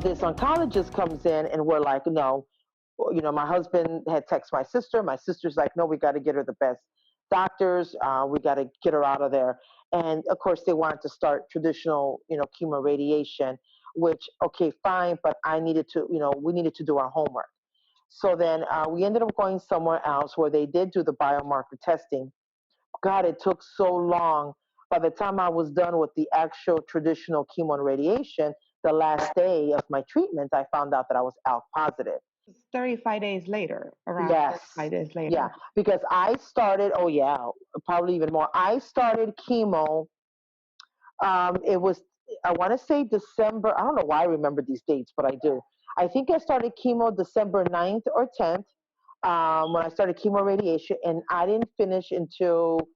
This oncologist comes in and we're like, no, my husband had texted my sister. My sister's like, no, we got to get her the best doctors. We got to get her out of there. And of course, they wanted to start traditional, chemo radiation, which, okay, fine, but we needed to do our homework. So then we ended up going somewhere else where they did do the biomarker testing. God, it took so long. By the time I was done with the actual traditional chemo and radiation, the last day of my treatment, I found out that I was ALK positive. 35 days later, around Yes. 35 days later. Yeah, because I started, oh yeah, probably even more. I started chemo, it was, I want to say December, I don't know why I remember these dates, but I do. I think I started chemo December 9th or 10th when I started chemo radiation, and I didn't finish until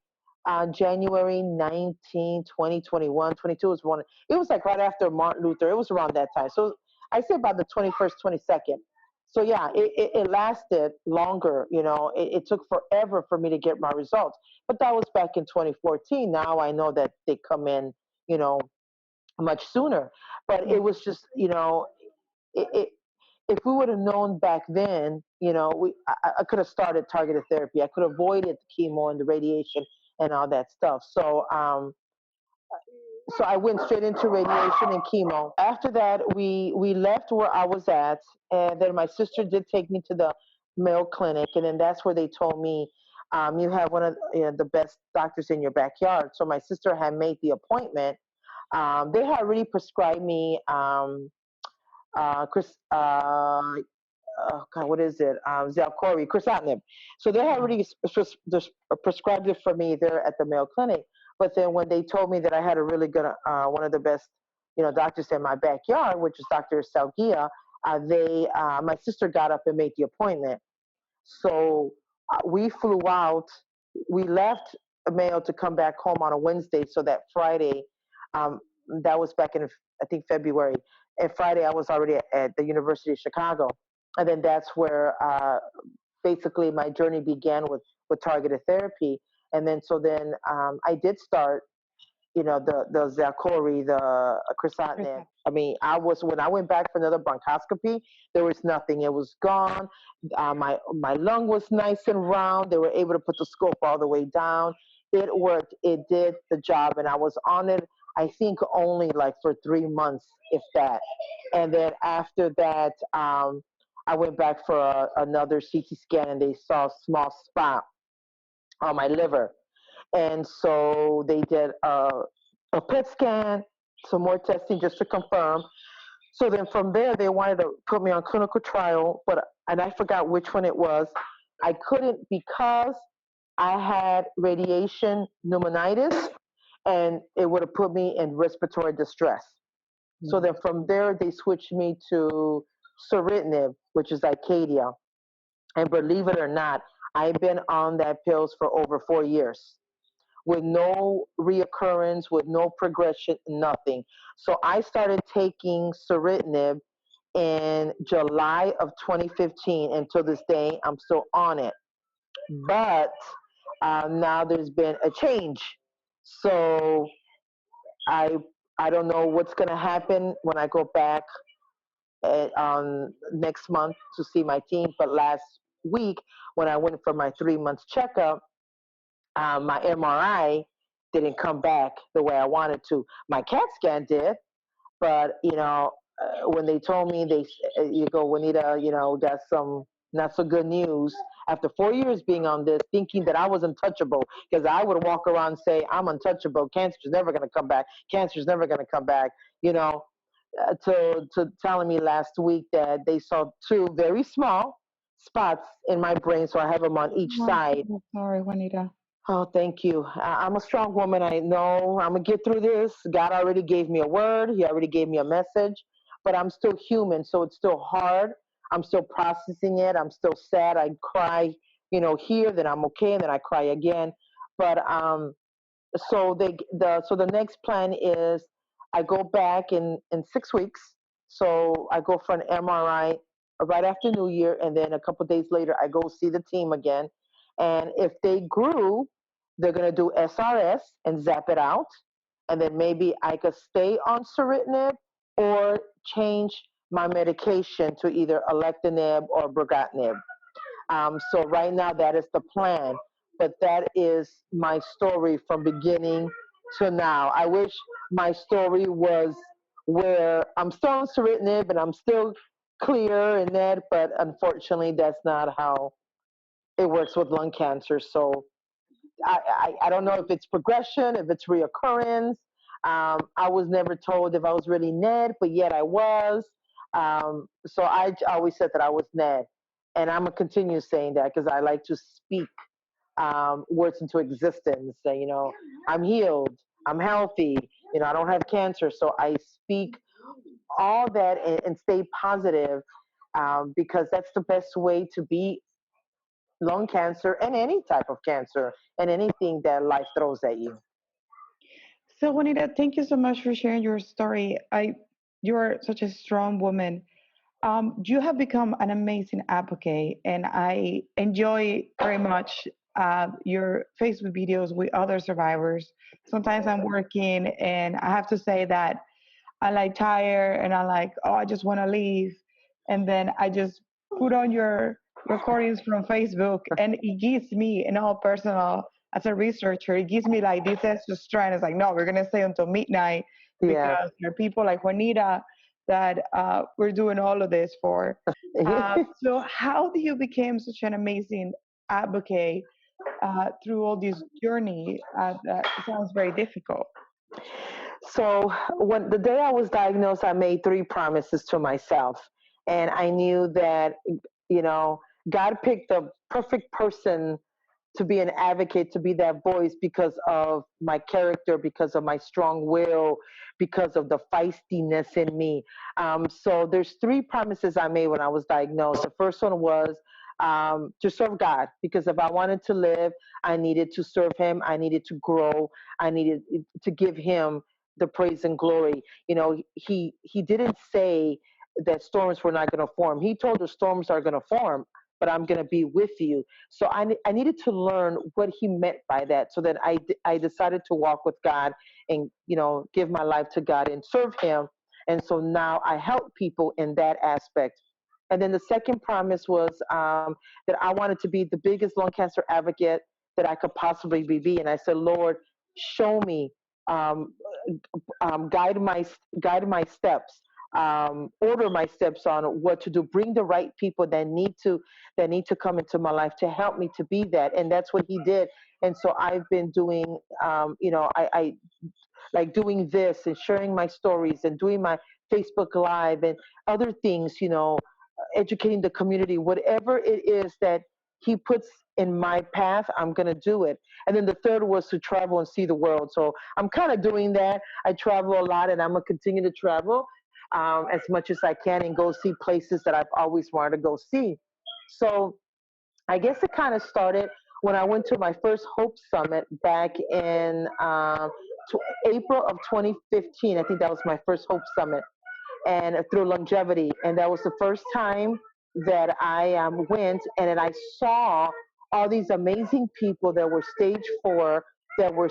January 19, 2021, 22 was one. It was like right after Martin Luther. It was around that time. So I say about the 21st, 22nd. So yeah, it lasted longer. It took forever for me to get my results. But that was back in 2014. Now I know that they come in, you know, much sooner. But it was just, it, if we would have known back then, I could have started targeted therapy. I could have avoided the chemo and the radiation and all that stuff. So I went straight into radiation and chemo. After that, we left where I was at, and then my sister did take me to the Mayo Clinic, and then that's where they told me, you have one of the best doctors in your backyard. So my sister had made the appointment. They had already prescribed me Chris. Oh God, what is it? Zalcori, crisatinib. So they had already prescribed it for me there at the Mayo Clinic. But then when they told me that I had a really good, one of the best, doctors in my backyard, which is Dr. Salgia, my sister got up and made the appointment. So we flew out. We left Mayo to come back home on a Wednesday, so that Friday, um, that was back in I think February. And Friday, I was already at the University of Chicago, and then that's where basically my journey began with targeted therapy. And then I did start, the Zalcori, the crisatinib. I mean, when I went back for another bronchoscopy, there was nothing. It was gone. My lung was nice and round. They were able to put the scope all the way down. It worked. It did the job, and I was on it. I think only like for 3 months, if that. And then after that, I went back for another CT scan, and they saw a small spot on my liver. And so they did a PET scan, some more testing just to confirm. So then from there, they wanted to put me on clinical trial, and I forgot which one it was. I couldn't because I had radiation pneumonitis, and it would have put me in respiratory distress. Mm-hmm. So then from there, they switched me to ceritinib, which is Acadia. And believe it or not, I've been on that pills for over 4 years with no reoccurrence, with no progression, nothing. So I started taking ceritinib in July of 2015, and to this day, I'm still on it. But now there's been a change. So I I don't know what's going to happen when I go back next month to see my team. But last week, when I went for my 3 month checkup, my MRI didn't come back the way I wanted to. My CAT scan did, but when they told me you go, Juanita, got some not so good news. After 4 years being on this, thinking that I was untouchable, because I would walk around and say I'm untouchable. Cancer's never going to come back. Cancer's never going to come back. To telling me last week that they saw 2 very small spots in my brain, so I have them on each side. I'm sorry, Juanita. Oh, thank you. I'm a strong woman. I know I'm going to get through this. God already gave me a word. He already gave me a message, but I'm still human, so it's still hard. I'm still processing it. I'm still sad. I cry, here, then I'm okay, and then I cry again. But so the next plan is I go back in 6 weeks. So I go for an MRI right after New Year, and then a couple of days later I go see the team again. And if they grew, they're gonna do SRS and zap it out, and then maybe I could stay on Ceritinib or change my medication to either alectinib or brigatinib. So right now, that is the plan. But that is my story from beginning to now. I wish my story was where I'm still on Ceritinib and I'm still clear in that, but unfortunately, that's not how it works with lung cancer. So I don't know if it's progression, if it's reoccurrence. I was never told if I was really Ned, but yet I was. So I always said that I was Ned. And I'm going to continue saying that because I like to speak words into existence. Say, I'm healed, I'm healthy, I don't have cancer. So I speak all that and stay positive because that's the best way to beat lung cancer and any type of cancer and anything that life throws at you. So, Juanita, thank you so much for sharing your story. You're such a strong woman. You have become an amazing advocate, and I enjoy very much your Facebook videos with other survivors. Sometimes I'm working, and I have to say that I like tired, and I like, oh, I just want to leave, and then I just put on your recordings from Facebook, and it gives me, in all personal, as a researcher, it gives me like this extra strength. It's like, no, we're gonna stay until midnight Yeah. because there are people like Juanita that we're doing all of this for. So, how do you become such an amazing advocate through all this journey? That sounds very difficult. So when the day I was diagnosed, I made three promises to myself, and I knew that you know God picked the perfect person to be an advocate, to be that voice because of my character, because of my strong will, because of the feistiness in me. So there's three promises I made when I was diagnosed. The first one was to serve God, because if I wanted to live, I needed to serve Him. I needed to grow. I needed to give Him the praise and glory. He didn't say that storms were not going to form. He told the storms are going to form, but I'm going to be with you. So I needed to learn what he meant by that. So that I decided to walk with God and, give my life to God and serve him. And so now I help people in that aspect. And then the second promise was that I wanted to be the biggest lung cancer advocate that I could possibly be. And I said, Lord, show me, um, guide my steps, order my steps on what to do. Bring the right people that need to come into my life to help me to be that, and that's what he did. And so I've been doing, I like doing this and sharing my stories and doing my Facebook Live and other things, educating the community, whatever it is that he puts in my path, I'm going to do it. And then the third was to travel and see the world. So I'm kind of doing that. I travel a lot, and I'm going to continue to travel as much as I can and go see places that I've always wanted to go see. So I guess it kind of started when I went to my first Hope Summit back in April of 2015. I think that was my first Hope Summit, and through longevity. And that was the first time that I went, and then I saw all these amazing people that were stage four, that were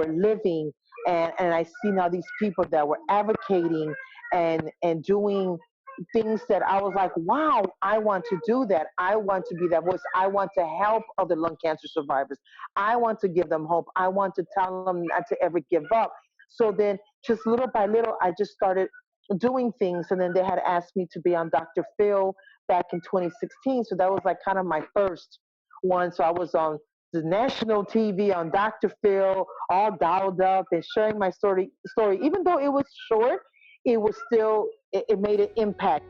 living, and I see now these people that were advocating and doing things that I was like, wow, I want to do that. I want to be that voice. I want to help other lung cancer survivors. I want to give them hope. I want to tell them not to ever give up. So then, just little by little, I just started doing things. And then they had asked me to be on Dr. Phil back in 2016. So that was like kind of my first one. So I was on the national TV on Dr. Phil, all dialed up and sharing my story. Even though it was short, it was still, it made an impact.